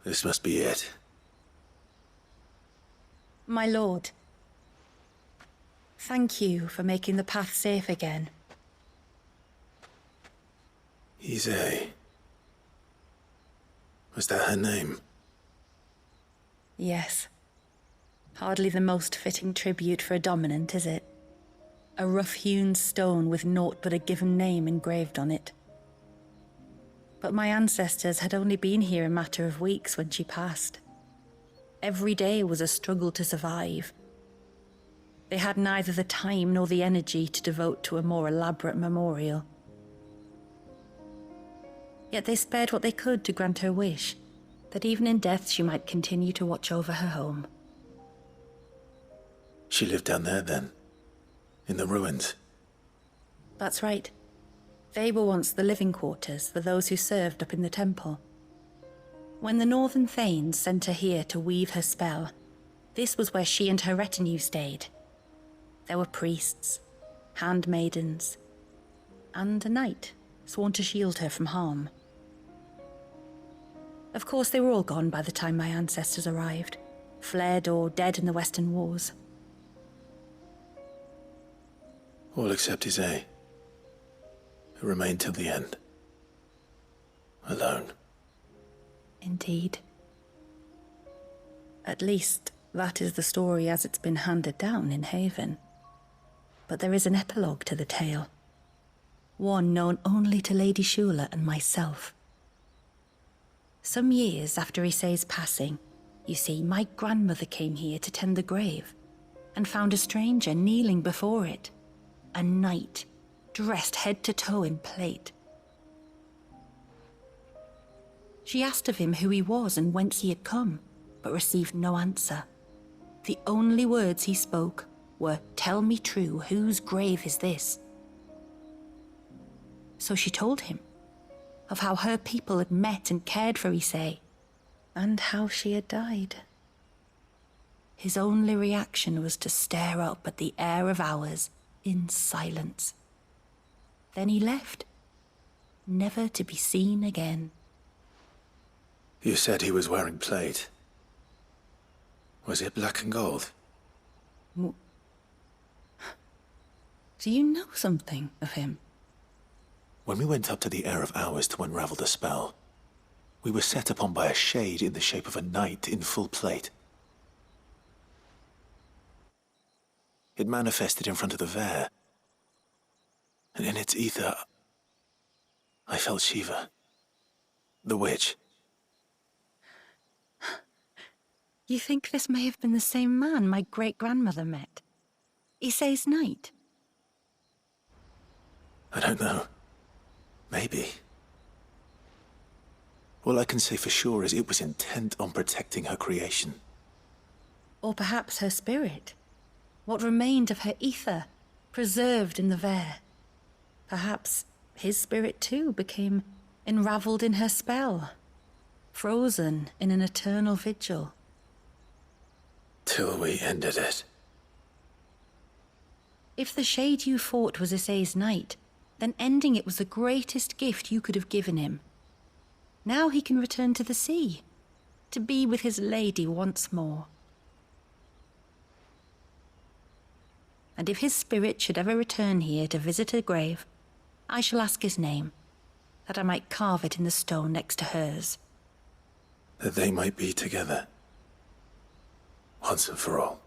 This must be it. My lord, thank you for making the path safe again. Ysay. Was that her name? Yes. Hardly the most fitting tribute for a dominant, is it? A rough-hewn stone with naught but a given name engraved on it. But my ancestors had only been here a matter of weeks when she passed. Every day was a struggle to survive. They had neither the time nor the energy to devote to a more elaborate memorial. Yet they spared what they could to grant her wish, that even in death she might continue to watch over her home. She lived down there then? In the ruins? That's right. They were once the living quarters for those who served up in the temple. When the Northern Thanes sent her here to weave her spell, this was where she and her retinue stayed. There were priests, handmaidens, and a knight sworn to shield her from harm. Of course, they were all gone by the time my ancestors arrived, fled or dead in the Western Wars. All except Ysay, who remained till the end. Alone. Indeed. At least, that is the story as it's been handed down in Haven. But there is an epilogue to the tale. One known only to Lady Shula and myself. Some years after Ysay's passing, you see, my grandmother came here to tend the grave, and found a stranger kneeling before it. A knight, dressed head to toe in plate. She asked of him who he was and whence he had come, but received no answer. The only words he spoke were, "Tell me true, whose grave is this?" So she told him of how her people had met and cared for Ysay, and how she had died. His only reaction was to stare up at the air of hours in silence. Then he left, never to be seen again. You said he was wearing plate. Was it black and gold? Do you know something of him? When we went up to the Air of Hours to unravel the spell, we were set upon by a shade in the shape of a knight in full plate. It manifested in front of the Vare, and in its ether, I felt Shiva, the witch. You think this may have been the same man my great-grandmother met? Ysay's knight? I don't know. Maybe. All I can say for sure is it was intent on protecting her creation. Or perhaps her spirit? What remained of her ether, preserved in the Vare? Perhaps his spirit too became enraveled in her spell, frozen in an eternal vigil. Till we ended it. If the shade you fought was Ysay's knight, then ending it was the greatest gift you could have given him. Now he can return to the sea, to be with his lady once more. And if his spirit should ever return here to visit her grave, I shall ask his name, that I might carve it in the stone next to hers. That they might be together. Once and for all.